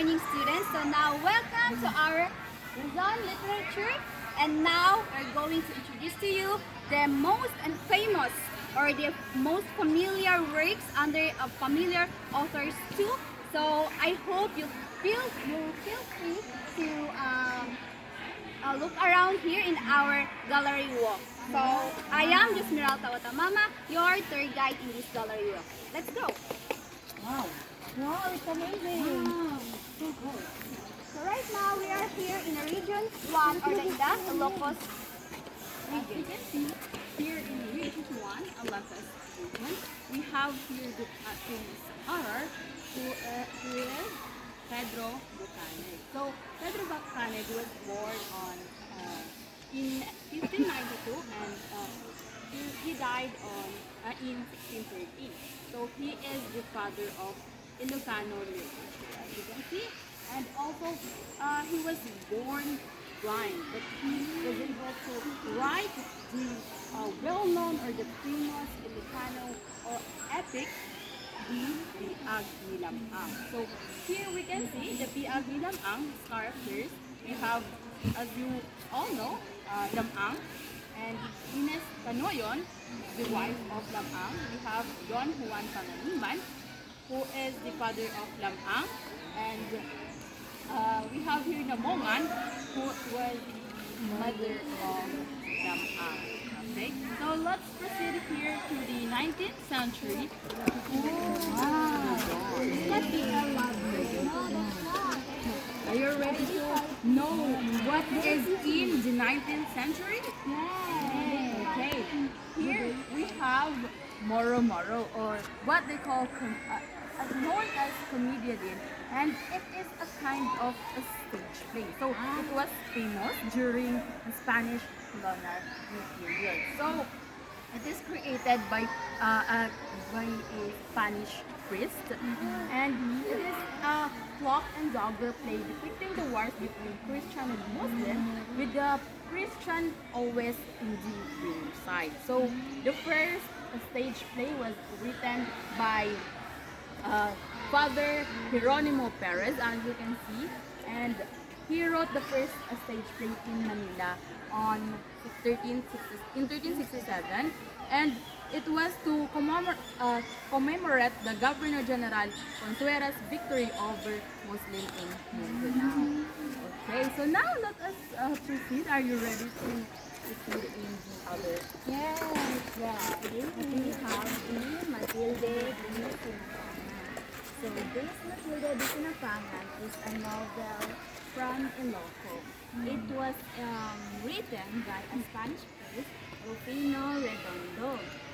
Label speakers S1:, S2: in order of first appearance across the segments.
S1: morning, students. So now, welcome to our Luzon Literature. And now, we're going to introduce to you the most and famous or the most familiar works under familiar authors too. So I hope you feel free to look around here in our gallery walk. So I am Jusmiralta Watamama, your tour guide in this gallery walk. Let's go.
S2: Wow. Wow, it's amazing.
S1: Wow, so good. So right now we are here in a region 1 or the Ida, Ilocos
S3: As you can see, here in Region 1, Ilocos region, we have here the famous author who is Pedro Bucaneg. So, Pedro Bucaneg was born in 1592 and he died in 1630. So, he is the father of Ilocano literature, as you can see. And also, he was born blind, but he was able to write the well-known or the famous Ilocano or epic, the Biag ni Lamang. So here we can see the Biag ni Lamang characters. We have, as you all know, Lamang and Ines Canoyon, the wife of Lamang. We have Don Juan Panganiban, who is the father of Lamang, and we have here Namongan, who was the mother of Lamang. Okay, so let's proceed here to the 19th century.
S1: Let's be a library. No, that's not.
S3: Are you ready to know what is in the 19th century? Okay, here we have Moro Moro, or what they call known as comedian, and it is a kind of a stage play. So it was famous during the Spanish colonial period. So it is created by a Spanish priest, and it is a clock and dagger play depicting the wars between Christian and Muslim, with the Christian always in the winning side. So the first stage play was written by Father Geronimo Perez, as you can see, and he wrote the first stage play in Manila in 1367, and it was to commemorate the Governor General Consuegra's victory over Muslim in Mindanao. Okay, so now let us proceed. Are you ready to proceed in the other?
S2: Yes, yeah. We have the Matilde de Sinapangan. So this Matilde de Sinapangan is a novel from Ilocos. It was written by a Spanish priest, Rufino Redondo,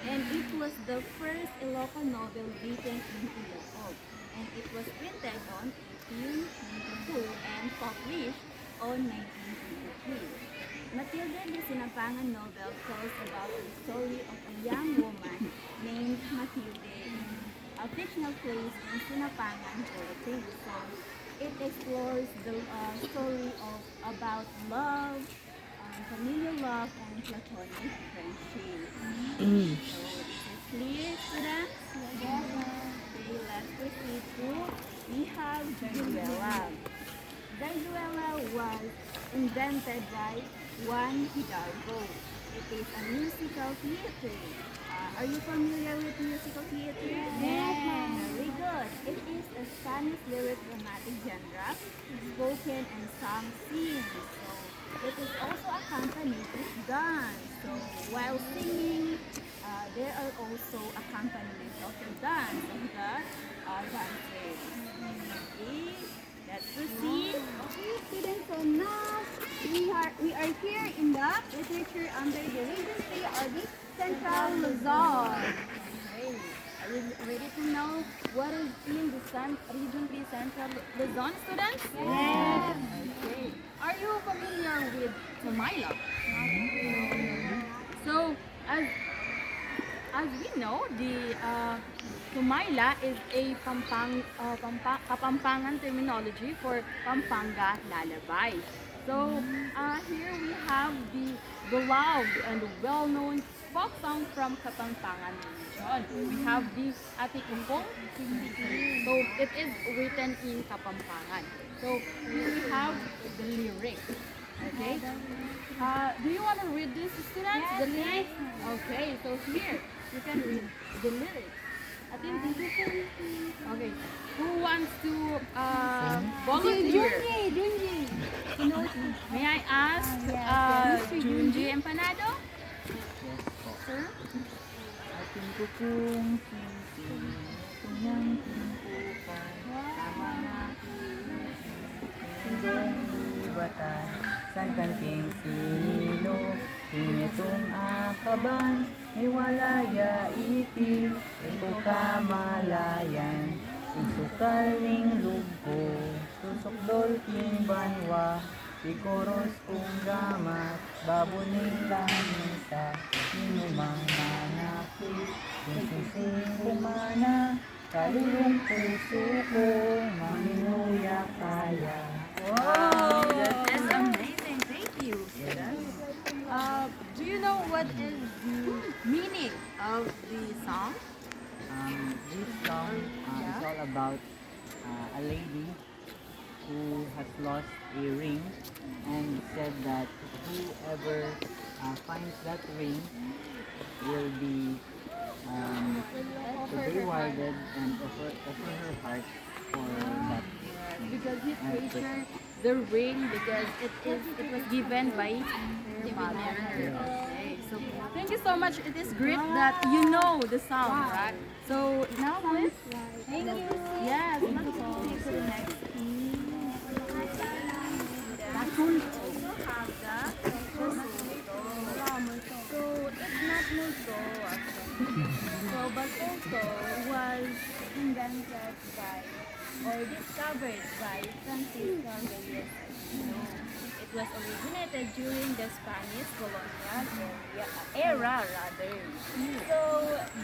S2: and it was the first Ilocos novel written in Ilocos. And it was printed on 1892 and published on 1923. Matilde de Sinapangan novel tells about the story of a young woman named Matilde in a fictional place in Sinapangan, Philippines. So it explores the story of about love, familial love, and platonic friendship. So is it clear, students? Okay, let's proceed to we have Zarzuela. Zarzuela was invented by Juan Hidalgo. It is a musical theater. Are you familiar with musical theater?
S1: Yes.
S2: Very good. It is a Spanish lyric dramatic genre, spoken and sung scenes. So it is also accompanied with dance. So while singing, there are also accompaniments of the dance of the dancers. Okay, let's proceed.
S1: Okay, students, so now we are here in the literature under the Region 3 or the Central Luzon.
S3: Okay. Are you ready to know what is in the Region 3 Central Luzon, students?
S1: Yes.
S3: Okay. Are you familiar with Tumayla? So, as we know, the Tumayla is a Kapampangan terminology for Pampanga lullaby. So here we have the beloved and well-known folk song from Kapampangan region. We have the Atikungkong. So it is written in Kapampangan. So here we have the lyrics. Okay. Do you want to read this, students? The lyrics? Okay. So here you can read the lyrics. Okay. Who wants to volunteer? May I ask Junji Empanado? Sir?
S4: Ating kukung sing-sing, punyang tumpukan, sama natin, sindong ibatan, san kanting silo, initong akaban, iwalaya iti, ito kamalayan, isukaling lugpo, susukdol king banwa, ikoros kung gamat, babuning lamisa, inumang manakit, sisising kumana, kalulong puso ko, maninuya kaya.
S2: Wow, that is amazing. Thank you.
S3: Do you know what is the meaning of the song?
S4: This song is all about a lady who has lost a ring and said that whoever finds that ring will be rewarded and offer her heart for that.
S3: Because he treasured the ring because it was given by her mother. Okay, so thank you so much. It is great that you know the song, right? So now please. Thank you. Yes, let's go to the next.
S2: So it's not multo actually. So Baltoso was invented by or discovered by Francisco Reyes. It was originated during the Spanish colonial era rather. So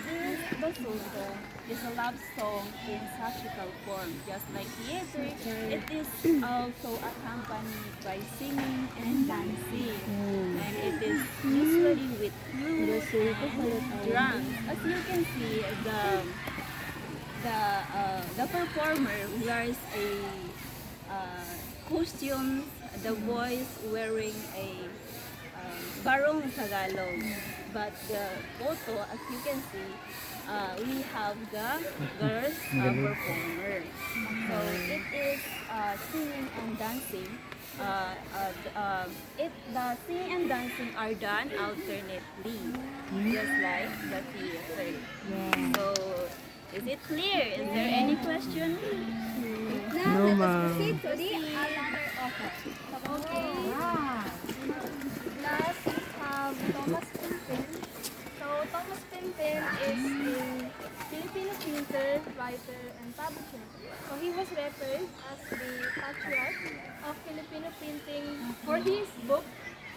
S2: this Baltoso is a love song in satirical form, just like theater. It is also accompanied by singing and dancing, and it is usually with flute and drums. As you can see, the performer wears a costume. The voice wearing a barong Tagalog, but the photo, as you can see, we have the girls performer. So it is singing and dancing. The singing and dancing are done alternately, just like the theater. So is it clear? Is there any question?
S1: Now, let us proceed to the another author.
S2: Okay. Last we have Thomas Pimpin. So Thomas Pimpin is a Filipino painter, writer, and publisher. So he was referred as the patriarch of Filipino painting for his book,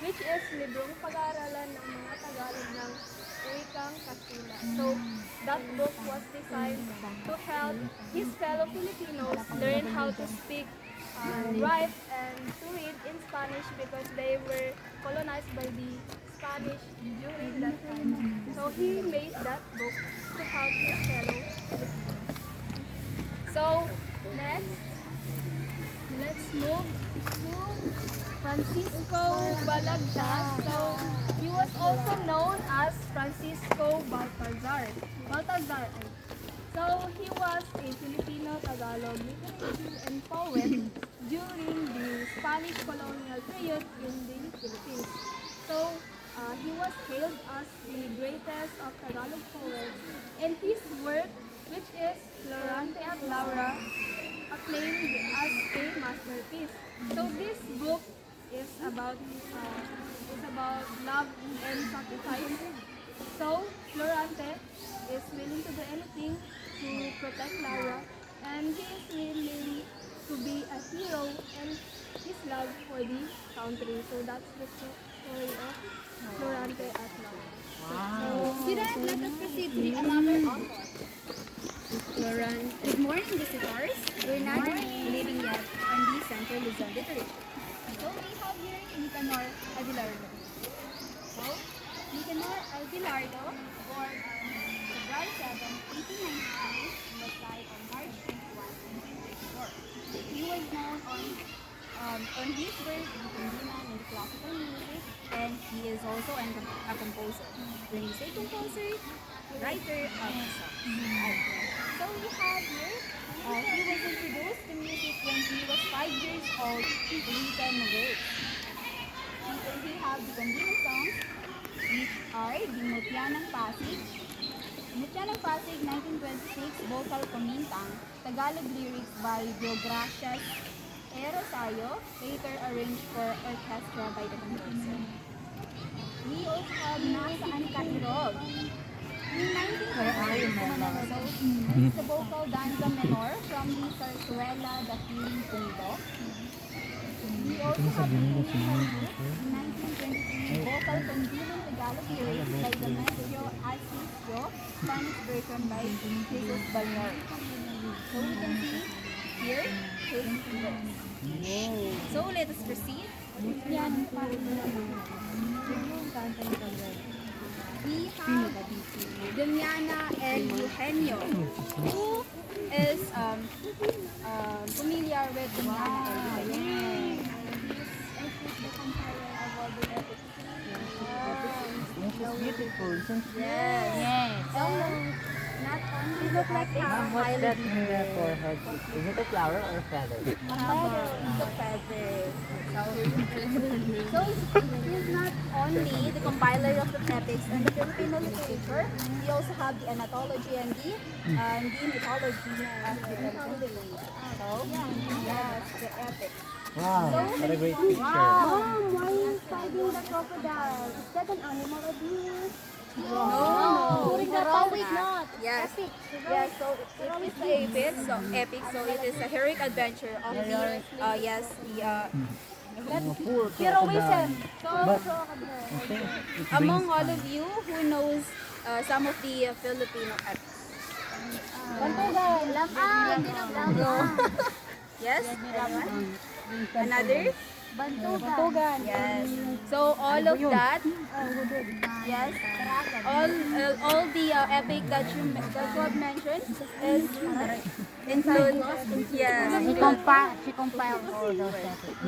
S2: which is Librong Pag-aaralan ng mga Tagalog ng Wikang Kastila. So that book was designed to help his fellow Filipinos learn how to speak, write, and to read in Spanish because they were colonized by the Spanish during that time. So he made that book to help his fellow Filipinos. So next, let's move to Francisco Balagtas. So he was also known as Francisco Baltazar. So he was a Filipino Tagalog literature and poet during the Spanish colonial period in the Philippines. So he was hailed as the greatest of Tagalog poets, and his work, which is Florante at Laura, acclaimed as a masterpiece. So this book is about love and sacrifice. So Florante is willing to do anything to protect Laura, and he is willing to be a hero and his love for the country. So that's the story of Florante at Laura.
S1: Students, let us proceed to the another author. Good morning, visitors. We're not leaving yet on the Central Luzon Literature. So we have here Nicanor Aguilar. So Nicanor Alvilardo, born on February 7, 1893, and was died on March 21, 1934. He was known on his birth in Pangasinan in classical music, and he is also a composer. When you say composer, writer of songs. So we have here, he was introduced to music when he was 5 years old to written works. We have the Gandino songs, which are the Mutya ng Pasig, Mutya ng Pasig 1926, vocal Kumintang, Tagalog lyrics by Deogracias E. Rosario, later arranged for orchestra by the composer. We also have Nasaan Ka Irog. In 1926, it's the vocal danza menor from the Zarzuela Dakiling Pundo. We also have in 1923 vocal Condilon Tagalog lyrics by the Maestro Asisio, Spanish version by Jesus Balnor. So we can see here his lyrics. So let us proceed. We have Damiana and Eugenio, who is familiar with Damiana and Eugenio.
S4: It's beautiful, isn't it?
S1: Yes. Not only the epic,
S4: What's that in the forehead? Is it a flower or a feather?
S1: it's a feather. So he's not only the compiler of the epics and the Filipino literature, he also have the anatology and the mythology of the Philippines. So yes, the epics.
S4: Wow, what a great picture.
S2: Mom, why are you fighting the crocodile? Is that an animal abuse?
S1: No.
S2: Heroic not.
S1: Yes. Yes, so it is the epic, so it is a heroic adventure of the
S4: Poor
S2: Heroism.
S4: crocodile. But I think it
S1: among
S4: brings
S1: all
S4: fun.
S1: of you who knows some of the Filipino epics.
S2: Bantugan. Laman.
S1: No. Yes? Another?
S2: Bantugan.
S1: Yes. So all of that, yes, all the epic that you have mentioned is include, yes.
S2: She compiled all those epics.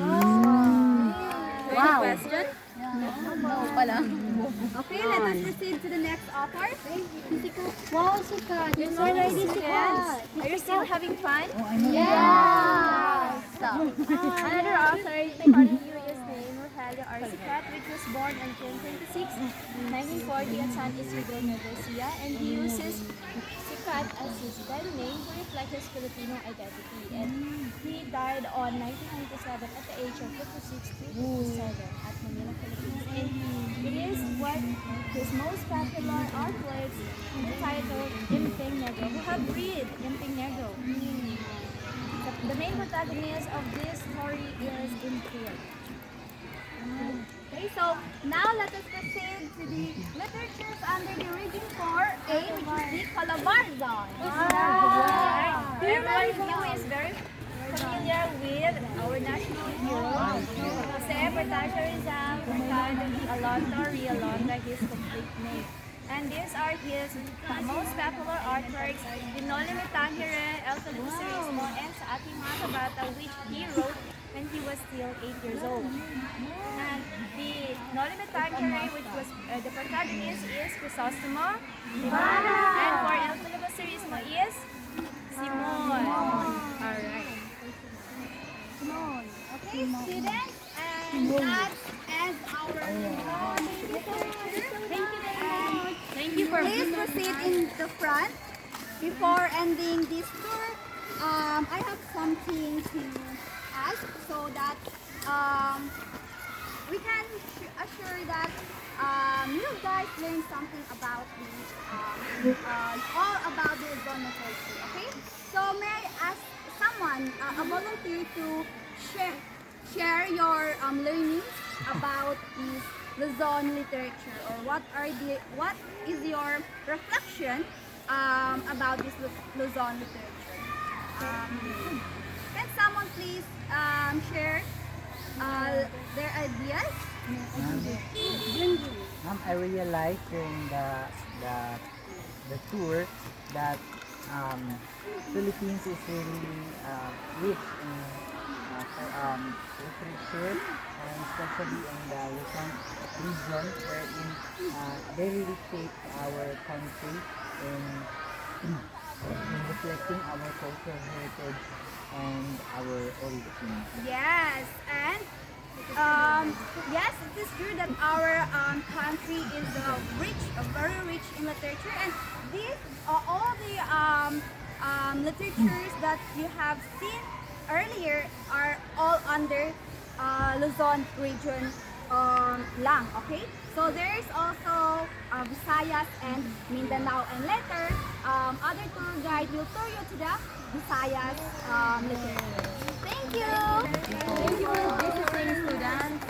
S1: Any question? No, pala. Okay, let us proceed to the next author.
S2: Wow, Sikat. It's already Sikat.
S1: Are you still having fun?
S2: Yes.
S1: Another author recording you is named Rogelio Arcicat, which was born on June 26, 1940 at San Isidro, Nueva Ecija, and he uses Sicat as his pen name to reflect his Filipino identity. And he died on 1997 at the age of 56 to 57 at Manila, Philippines. And it is one of his most popular artworks entitled Imping Negro. Who have read Imping Negro? The main protagonist of this story is Imperial. Okay, so now let us proceed to the literatures under the Region 4A, which is the Calabarzon. Everyone of you is very familiar with our national hero, Jose Portacio Rizal, Ricardo D. Alonso, Rialonga, his complete name. And these are his most popular artworks, the Noli Me Tangere, El Calibucerismo, and Sa Ating Mga Kabata, which he wrote when he was still 8 years old. And the Noli Me Tangere, which was the protagonist is Crisostomo, and for El Calibucerismo is Simon. Alright. Okay, students, and that ends our Thank you very much.
S3: Thank you for
S1: Please proceed in the front. Before ending this tour, I have something to ask so that we can assure that you guys learn something about all about the Luzon culture. Okay? So may I ask someone, a volunteer, to share your learnings about this Luzon literature, or what is your reflection about this Luzon literature? Can someone please share their ideas?
S4: I realized during the the tour that Philippines is really rich in literature, and especially in the Luzon region, wherein they really shape our country in, in reflecting our cultural heritage and our origins.
S1: Yes, and yes, it is true that our country is rich, very rich in literature, and these all the literatures that you have seen earlier are all under Luzon region lang. Okay, so there is also Visayas and Mindanao, and later other tour guide will tour you to the Visayas literature. Thank you.
S2: Thank you for visiting, students.